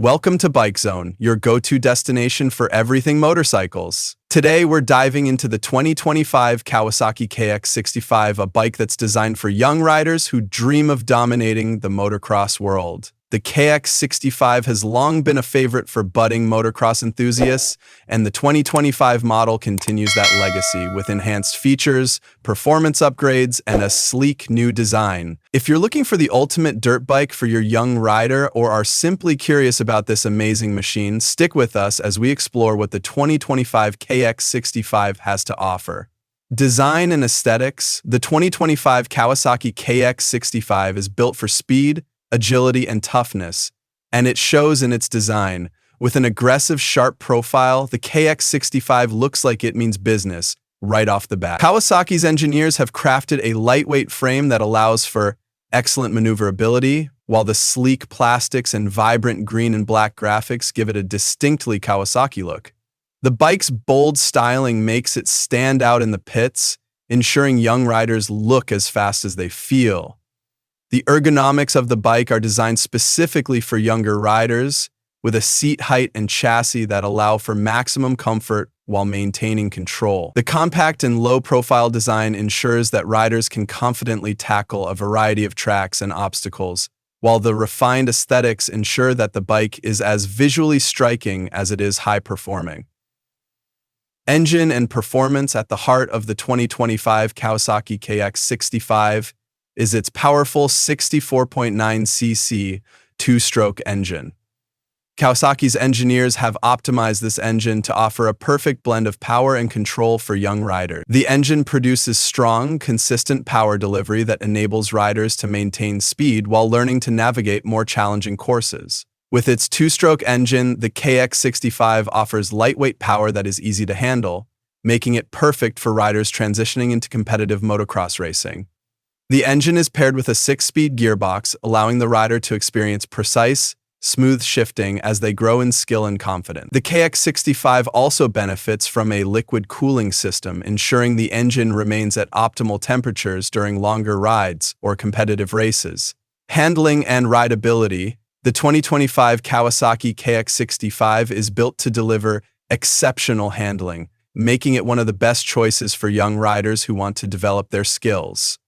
Welcome to Bike Zone, your go-to destination for everything motorcycles. Today, we're diving into the 2025 Kawasaki KX65, a bike that's designed for young riders who dream of dominating the motocross world. The KX65 has long been a favorite for budding motocross enthusiasts, and the 2025 model continues that legacy with enhanced features, performance upgrades, and a sleek new design. If you're looking for the ultimate dirt bike for your young rider or are simply curious about this amazing machine, stick with us as we explore what the 2025 KX65 has to offer. Design and aesthetics. The 2025 Kawasaki KX65 is built for speed, agility, and toughness, and it shows in its design. With an aggressive, sharp profile, the KX65 looks like it means business right off the bat. Kawasaki's engineers have crafted a lightweight frame that allows for excellent maneuverability, while the sleek plastics and vibrant green and black graphics give it a distinctly Kawasaki look. The bike's bold styling makes it stand out in the pits, ensuring young riders look as fast as they feel. The ergonomics of the bike are designed specifically for younger riders, with a seat height and chassis that allow for maximum comfort while maintaining control. The compact and low-profile design ensures that riders can confidently tackle a variety of tracks and obstacles, while the refined aesthetics ensure that the bike is as visually striking as it is high-performing. Engine and performance. At the heart of the 2025 Kawasaki KX65 is its powerful 64.9cc two-stroke engine. Kawasaki's engineers have optimized this engine to offer a perfect blend of power and control for young riders. The engine produces strong, consistent power delivery that enables riders to maintain speed while learning to navigate more challenging courses. With its two-stroke engine, the KX65 offers lightweight power that is easy to handle, making it perfect for riders transitioning into competitive motocross racing. The engine is paired with a 6-speed gearbox, allowing the rider to experience precise, smooth shifting as they grow in skill and confidence. The KX65 also benefits from a liquid cooling system, ensuring the engine remains at optimal temperatures during longer rides or competitive races. Handling and rideability. The 2025 Kawasaki KX65 is built to deliver exceptional handling, making it one of the best choices for young riders who want to develop their skills.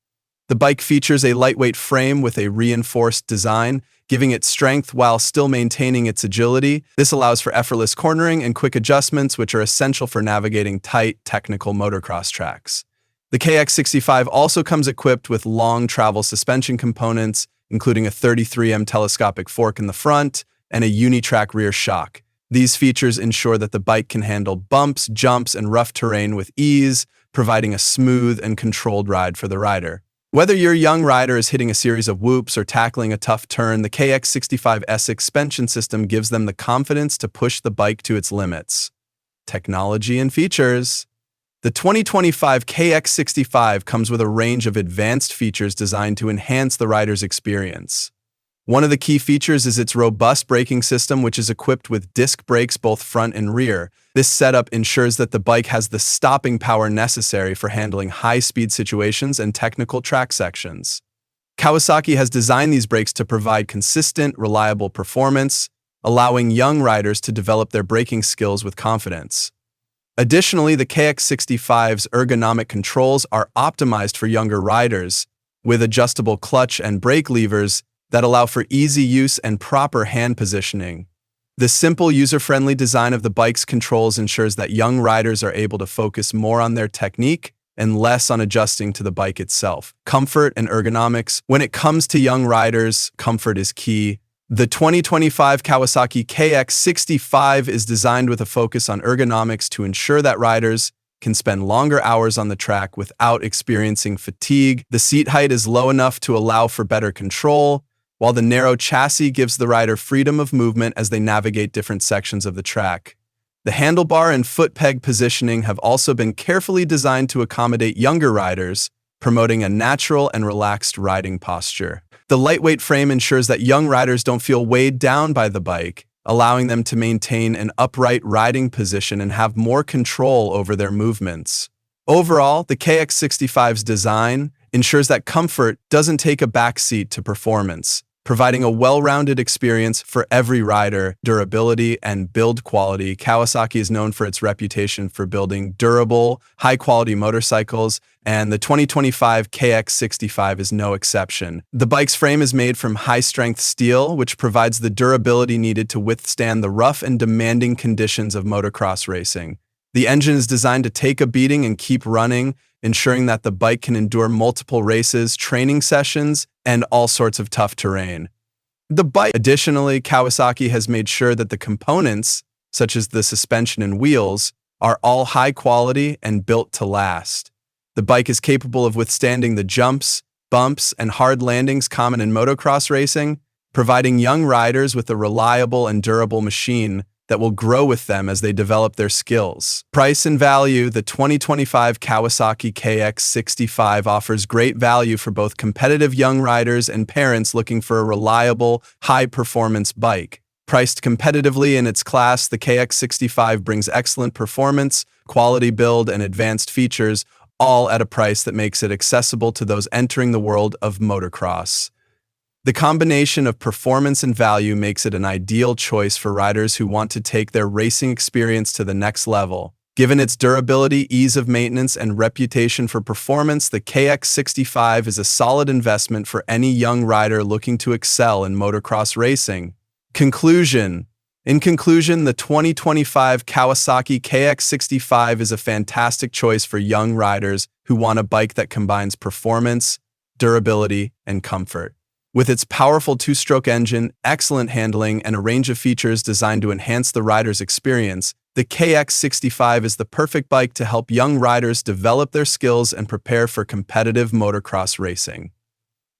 The bike features a lightweight frame with a reinforced design, giving it strength while still maintaining its agility. This allows for effortless cornering and quick adjustments, which are essential for navigating tight, technical motocross tracks. The KX65 also comes equipped with long travel suspension components, including a 33mm telescopic fork in the front and a uni-track rear shock. These features ensure that the bike can handle bumps, jumps, and rough terrain with ease, providing a smooth and controlled ride for the rider. Whether your young rider is hitting a series of whoops or tackling a tough turn, the KX65's suspension system gives them the confidence to push the bike to its limits. Technology and features. The 2025 KX65 comes with a range of advanced features designed to enhance the rider's experience. One of the key features is its robust braking system, which is equipped with disc brakes both front and rear. This setup ensures that the bike has the stopping power necessary for handling high-speed situations and technical track sections. Kawasaki has designed these brakes to provide consistent, reliable performance, allowing young riders to develop their braking skills with confidence. Additionally, the KX65's ergonomic controls are optimized for younger riders, with adjustable clutch and brake levers that allow for easy use and proper hand positioning. The simple, user-friendly design of the bike's controls ensures that young riders are able to focus more on their technique and less on adjusting to the bike itself. Comfort and ergonomics. When it comes to young riders, comfort is key. The 2025 Kawasaki KX65 is designed with a focus on ergonomics to ensure that riders can spend longer hours on the track without experiencing fatigue. The seat height is low enough to allow for better control, while the narrow chassis gives the rider freedom of movement as they navigate different sections of the track. The handlebar and foot peg positioning have also been carefully designed to accommodate younger riders, promoting a natural and relaxed riding posture. The lightweight frame ensures that young riders don't feel weighed down by the bike, allowing them to maintain an upright riding position and have more control over their movements. Overall, the KX65's design ensures that comfort doesn't take a backseat to performance. providing a well-rounded experience for every rider. Durability and build quality. Kawasaki is known for its reputation for building durable, high-quality motorcycles, and the 2025 KX65 is no exception. The bike's frame is made from high-strength steel, which provides the durability needed to withstand the rough and demanding conditions of motocross racing. The engine is designed to take a beating and keep running, ensuring that the bike can endure multiple races, training sessions, and all sorts of tough terrain. Additionally, Kawasaki has made sure that the components, such as the suspension and wheels, are all high quality and built to last. The bike is capable of withstanding the jumps, bumps, and hard landings common in motocross racing, providing young riders with a reliable and durable machine that will grow with them as they develop their skills. Price and value. The 2025 Kawasaki KX65 offers great value for both competitive young riders and parents looking for a reliable, high-performance bike. Priced competitively in its class, the KX65 brings excellent performance, quality build, and advanced features, all at a price that makes it accessible to those entering the world of motocross. The combination of performance and value makes it an ideal choice for riders who want to take their racing experience to the next level. Given its durability, ease of maintenance, and reputation for performance, the KX65 is a solid investment for any young rider looking to excel in motocross racing. In conclusion, the 2025 Kawasaki KX65 is a fantastic choice for young riders who want a bike that combines performance, durability, and comfort. With its powerful two-stroke engine, excellent handling, and a range of features designed to enhance the rider's experience, the KX65 is the perfect bike to help young riders develop their skills and prepare for competitive motocross racing.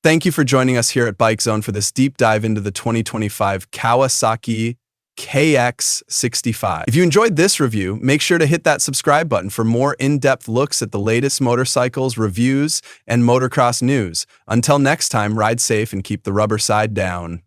Thank you for joining us here at Bike Zone for this deep dive into the 2025 Kawasaki KX65. If you enjoyed this review, make sure to hit that subscribe button for more in-depth looks at the latest motorcycles, reviews, and motocross news. Until next time, ride safe and keep the rubber side down.